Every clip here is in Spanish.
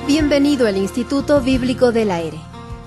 Bienvenido al Instituto Bíblico del Aire.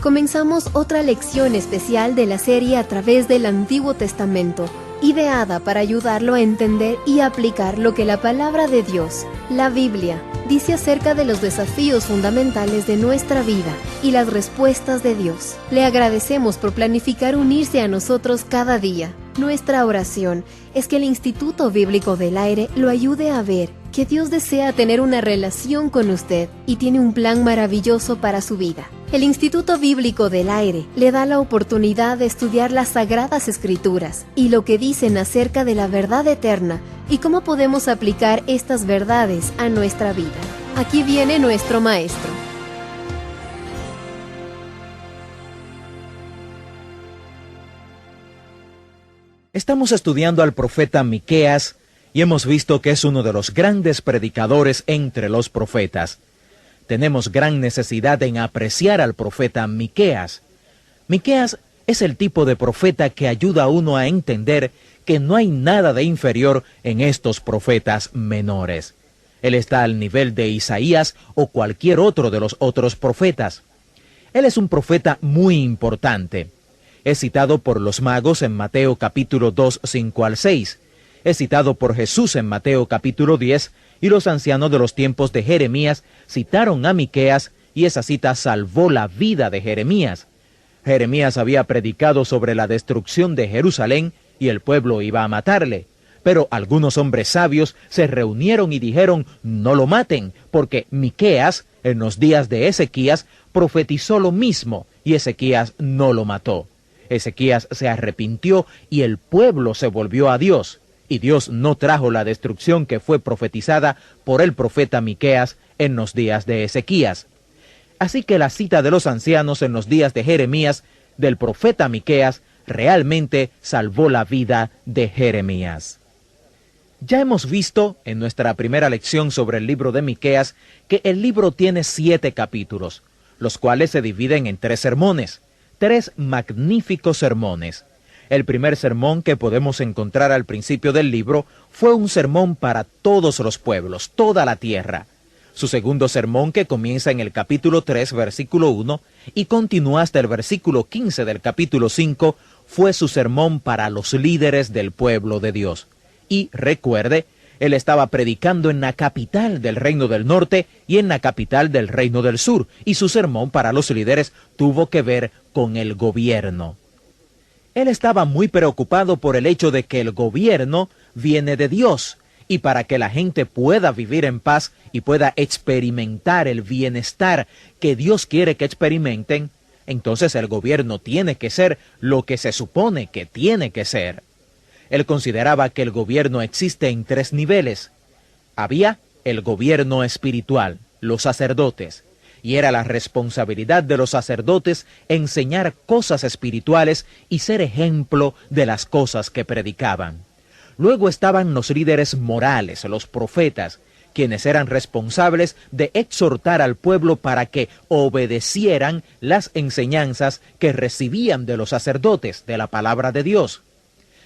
Comenzamos otra lección especial de la serie a través del Antiguo Testamento, ideada para ayudarlo a entender y aplicar lo que la palabra de Dios, la Biblia, dice acerca de los desafíos fundamentales de nuestra vida y las respuestas de Dios. Le agradecemos por planificar unirse a nosotros cada día. Nuestra oración es que el Instituto Bíblico del Aire lo ayude a ver que Dios desea tener una relación con usted y tiene un plan maravilloso para su vida. El Instituto Bíblico del Aire le da la oportunidad de estudiar las Sagradas Escrituras y lo que dicen acerca de la verdad eterna y cómo podemos aplicar estas verdades a nuestra vida. Aquí viene nuestro maestro. Estamos estudiando al profeta Miqueas y hemos visto que es uno de los grandes predicadores entre los profetas. Tenemos gran necesidad en apreciar al profeta Miqueas. Miqueas es el tipo de profeta que ayuda a uno a entender que no hay nada de inferior en estos profetas menores. Él está al nivel de Isaías o cualquier otro de los otros profetas. Él es un profeta muy importante. Es citado por los magos en Mateo capítulo 2, 5 al 6. Es citado por Jesús en Mateo capítulo 10, y los ancianos de los tiempos de Jeremías citaron a Miqueas, y esa cita salvó la vida de Jeremías. Jeremías había predicado sobre la destrucción de Jerusalén, y el pueblo iba a matarle. Pero algunos hombres sabios se reunieron y dijeron, no lo maten, porque Miqueas, en los días de Ezequías, profetizó lo mismo, y Ezequías no lo mató. Ezequías se arrepintió, y el pueblo se volvió a Dios. Y Dios no trajo la destrucción que fue profetizada por el profeta Miqueas en los días de Ezequías. Así que la cita de los ancianos en los días de Jeremías del profeta Miqueas realmente salvó la vida de Jeremías. Ya hemos visto en nuestra primera lección sobre el libro de Miqueas que el libro tiene 7 capítulos, los cuales se dividen en 3 sermones, 3 magníficos sermones. El primer sermón que podemos encontrar al principio del libro fue un sermón para todos los pueblos, toda la tierra. Su segundo sermón, que comienza en el capítulo 3, versículo 1, y continúa hasta el versículo 15 del capítulo 5, fue su sermón para los líderes del pueblo de Dios. Y recuerde, él estaba predicando en la capital del Reino del Norte y en la capital del Reino del Sur, y su sermón para los líderes tuvo que ver con el gobierno. Él estaba muy preocupado por el hecho de que el gobierno viene de Dios, y para que la gente pueda vivir en paz y pueda experimentar el bienestar que Dios quiere que experimenten, entonces el gobierno tiene que ser lo que se supone que tiene que ser. Él consideraba que el gobierno existe en 3 niveles. Había el gobierno espiritual, los sacerdotes, y era la responsabilidad de los sacerdotes enseñar cosas espirituales y ser ejemplo de las cosas que predicaban. Luego estaban los líderes morales, los profetas, quienes eran responsables de exhortar al pueblo para que obedecieran las enseñanzas que recibían de los sacerdotes, de la palabra de Dios.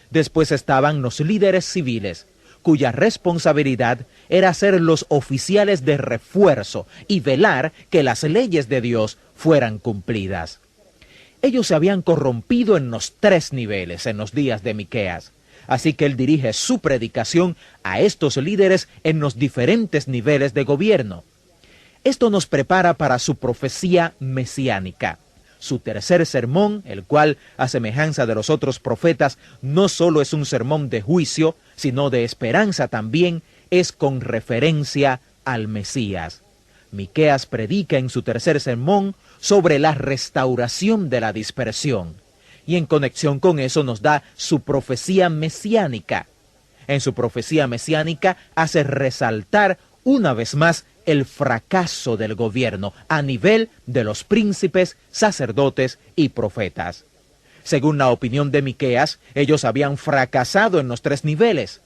Después estaban los líderes civiles, cuya responsabilidad era ser los oficiales de refuerzo y velar que las leyes de Dios fueran cumplidas. Ellos se habían corrompido en los 3 niveles en los días de Miqueas, así que él dirige su predicación a estos líderes en los diferentes niveles de gobierno. Esto nos prepara para su profecía mesiánica. Su tercer sermón, el cual, a semejanza de los otros profetas, no solo es un sermón de juicio, sino de esperanza también, es con referencia al Mesías. Miqueas predica en su tercer sermón sobre la restauración de la dispersión, y en conexión con eso nos da su profecía mesiánica. En su profecía mesiánica hace resaltar una vez más el fracaso del gobierno a nivel de los príncipes, sacerdotes y profetas. Según la opinión de Miqueas, ellos habían fracasado en los 3 niveles.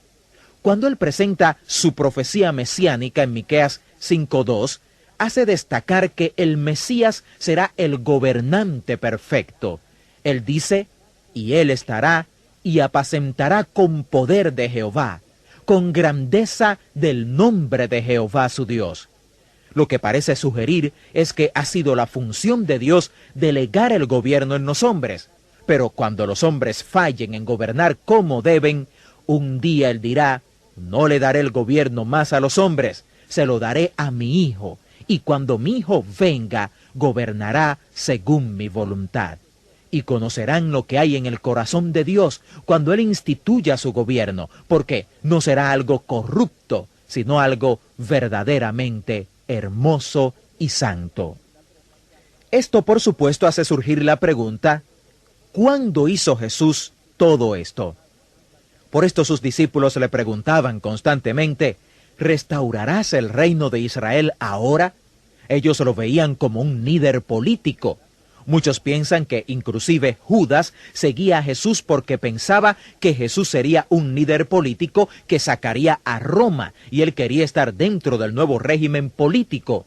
Cuando él presenta su profecía mesiánica en Miqueas 5:2, hace destacar que el Mesías será el gobernante perfecto. Él dice, y él estará y apacentará con poder de Jehová, con grandeza del nombre de Jehová su Dios. Lo que parece sugerir es que ha sido la función de Dios delegar el gobierno en los hombres. Pero cuando los hombres fallen en gobernar como deben, un día Él dirá: no le daré el gobierno más a los hombres, se lo daré a mi Hijo, y cuando mi Hijo venga, gobernará según mi voluntad. Y conocerán lo que hay en el corazón de Dios cuando Él instituya su gobierno, porque no será algo corrupto, sino algo verdaderamente hermoso y santo. Esto, por supuesto, hace surgir la pregunta: ¿cuándo hizo Jesús todo esto? Por esto sus discípulos le preguntaban constantemente: ¿restaurarás el reino de Israel ahora? Ellos lo veían como un líder político. Muchos piensan que inclusive Judas seguía a Jesús porque pensaba que Jesús sería un líder político que sacaría a Roma, y él quería estar dentro del nuevo régimen político.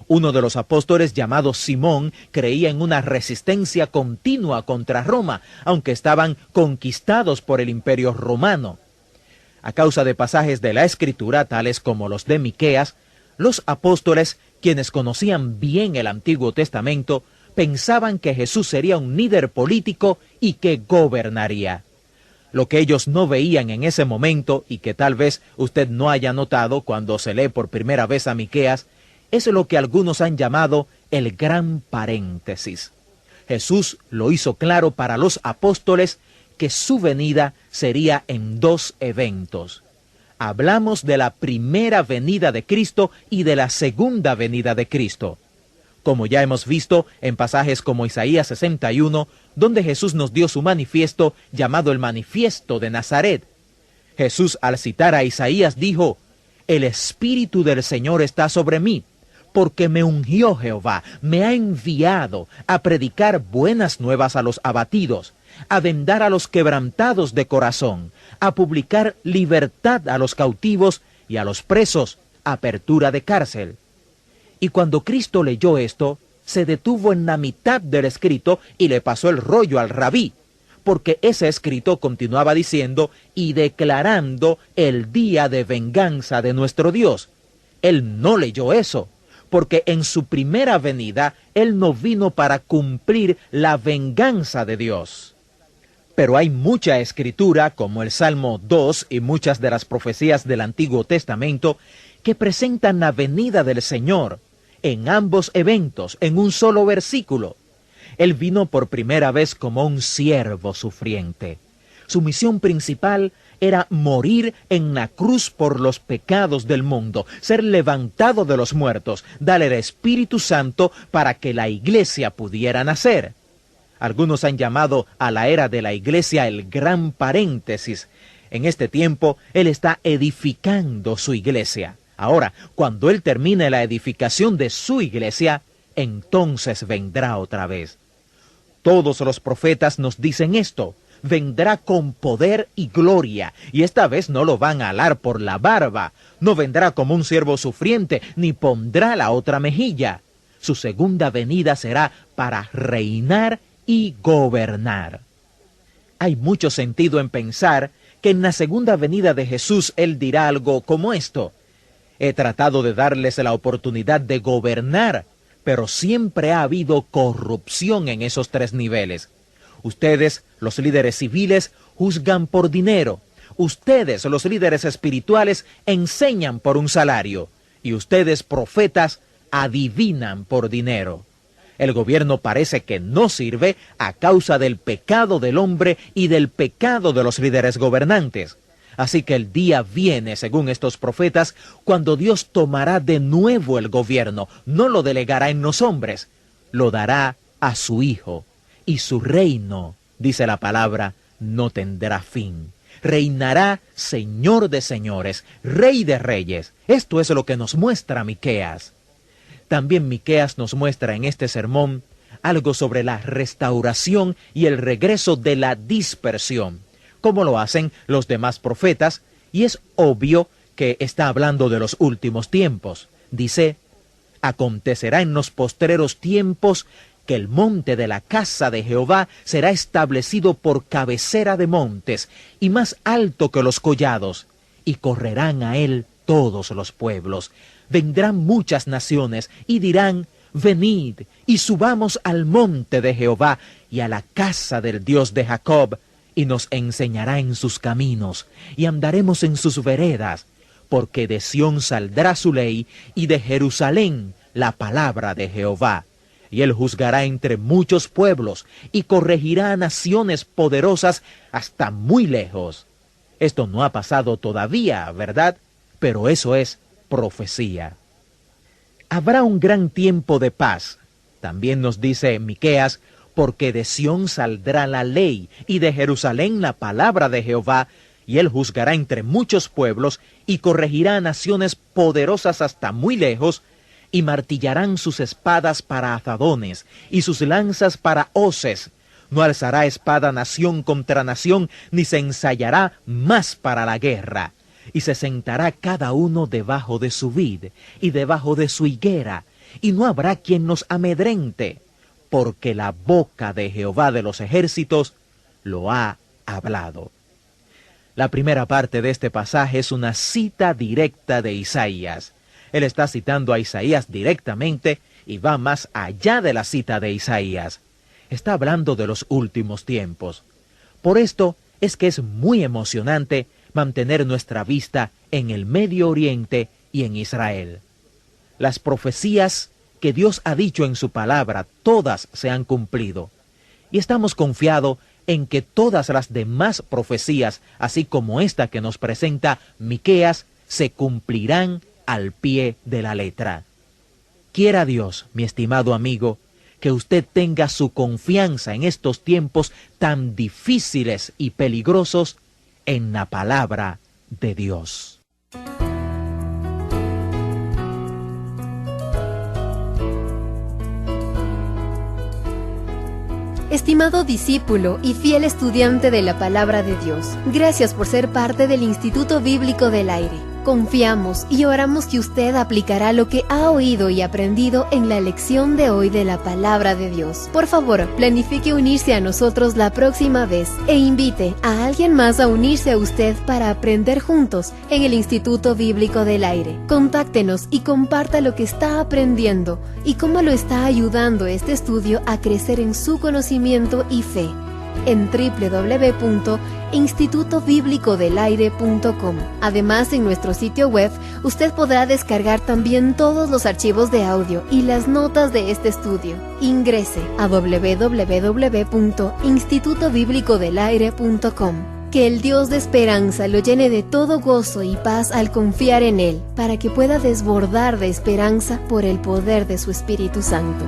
Uno de los apóstoles, llamado Simón, creía en una resistencia continua contra Roma, aunque estaban conquistados por el imperio romano. A causa de pasajes de la Escritura, tales como los de Miqueas, los apóstoles, quienes conocían bien el Antiguo Testamento, pensaban que Jesús sería un líder político y que gobernaría. Lo que ellos no veían en ese momento, y que tal vez usted no haya notado cuando se lee por primera vez a Miqueas, es lo que algunos han llamado el gran paréntesis. Jesús lo hizo claro para los apóstoles que su venida sería en dos eventos. Hablamos de la primera venida de Cristo y de la segunda venida de Cristo. Como ya hemos visto en pasajes como Isaías 61, donde Jesús nos dio su manifiesto llamado el Manifiesto de Nazaret. Jesús, al citar a Isaías, dijo: «El Espíritu del Señor está sobre mí, porque me ungió Jehová, me ha enviado a predicar buenas nuevas a los abatidos, a vendar a los quebrantados de corazón, a publicar libertad a los cautivos y a los presos, apertura de cárcel». Y cuando Cristo leyó esto, se detuvo en la mitad del escrito y le pasó el rollo al rabí, porque ese escrito continuaba diciendo y declarando el día de venganza de nuestro Dios. Él no leyó eso, porque en su primera venida Él no vino para cumplir la venganza de Dios. Pero hay mucha escritura, como el Salmo 2 y muchas de las profecías del Antiguo Testamento, que presentan la venida del Señor en ambos eventos, en un solo versículo. Él vino por primera vez como un siervo sufriente. Su misión principal era morir en la cruz por los pecados del mundo, ser levantado de los muertos, darle el Espíritu Santo para que la iglesia pudiera nacer. Algunos han llamado a la era de la iglesia el gran paréntesis. En este tiempo, Él está edificando su iglesia. Ahora, cuando Él termine la edificación de su iglesia, entonces vendrá otra vez. Todos los profetas nos dicen esto: vendrá con poder y gloria, y esta vez no lo van a alar por la barba, no vendrá como un siervo sufriente, ni pondrá la otra mejilla. Su segunda venida será para reinar y gobernar. Hay mucho sentido en pensar que en la segunda venida de Jesús Él dirá algo como esto: he tratado de darles la oportunidad de gobernar, pero siempre ha habido corrupción en esos tres niveles. Ustedes, los líderes civiles, juzgan por dinero. Ustedes, los líderes espirituales, enseñan por un salario. Y ustedes, profetas, adivinan por dinero. El gobierno parece que no sirve a causa del pecado del hombre y del pecado de los líderes gobernantes. Así que el día viene, según estos profetas, cuando Dios tomará de nuevo el gobierno. No lo delegará en los hombres, lo dará a su Hijo. Y su reino, dice la palabra, no tendrá fin. Reinará Señor de señores, Rey de reyes. Esto es lo que nos muestra Miqueas. También Miqueas nos muestra en este sermón algo sobre la restauración y el regreso de la dispersión, como lo hacen los demás profetas, y es obvio que está hablando de los últimos tiempos. Dice: acontecerá en los postreros tiempos que el monte de la casa de Jehová será establecido por cabecera de montes, y más alto que los collados, y correrán a él todos los pueblos. Vendrán muchas naciones y dirán: venid y subamos al monte de Jehová y a la casa del Dios de Jacob, y nos enseñará en sus caminos, y andaremos en sus veredas, porque de Sión saldrá su ley, y de Jerusalén la palabra de Jehová. Y él juzgará entre muchos pueblos, y corregirá a naciones poderosas hasta muy lejos. Esto no ha pasado todavía, ¿verdad? Pero eso es profecía. Habrá un gran tiempo de paz. También nos dice Miqueas: porque de Sión saldrá la ley, y de Jerusalén la palabra de Jehová, y él juzgará entre muchos pueblos, y corregirá a naciones poderosas hasta muy lejos, y martillarán sus espadas para azadones, y sus lanzas para hoces. No alzará espada nación contra nación, ni se ensayará más para la guerra. Y se sentará cada uno debajo de su vid, y debajo de su higuera, y no habrá quien nos amedrente, porque la boca de Jehová de los ejércitos lo ha hablado. La primera parte de este pasaje es una cita directa de Isaías. Él está citando a Isaías directamente y va más allá de la cita de Isaías. Está hablando de los últimos tiempos. Por esto es que es muy emocionante mantener nuestra vista en el Medio Oriente y en Israel. Las profecías que Dios ha dicho en su palabra, todas se han cumplido. Y estamos confiados en que todas las demás profecías, así como esta que nos presenta Miqueas, se cumplirán al pie de la letra. Quiera Dios, mi estimado amigo, que usted tenga su confianza en estos tiempos tan difíciles y peligrosos en la palabra de Dios. Estimado discípulo y fiel estudiante de la Palabra de Dios, gracias por ser parte del Instituto Bíblico del Aire. Confiamos y oramos que usted aplicará lo que ha oído y aprendido en la lección de hoy de la Palabra de Dios. Por favor, planifique unirse a nosotros la próxima vez e invite a alguien más a unirse a usted para aprender juntos en el Instituto Bíblico del Aire. Contáctenos y comparta lo que está aprendiendo y cómo lo está ayudando este estudio a crecer en su conocimiento y fe en www.institutobiblicodelaire.com. Además, en nuestro sitio web, usted podrá descargar también todos los archivos de audio y las notas de este estudio. Ingrese a www.institutobiblicodelaire.com. Que el Dios de esperanza lo llene de todo gozo y paz al confiar en Él, para que pueda desbordar de esperanza por el poder de su Espíritu Santo.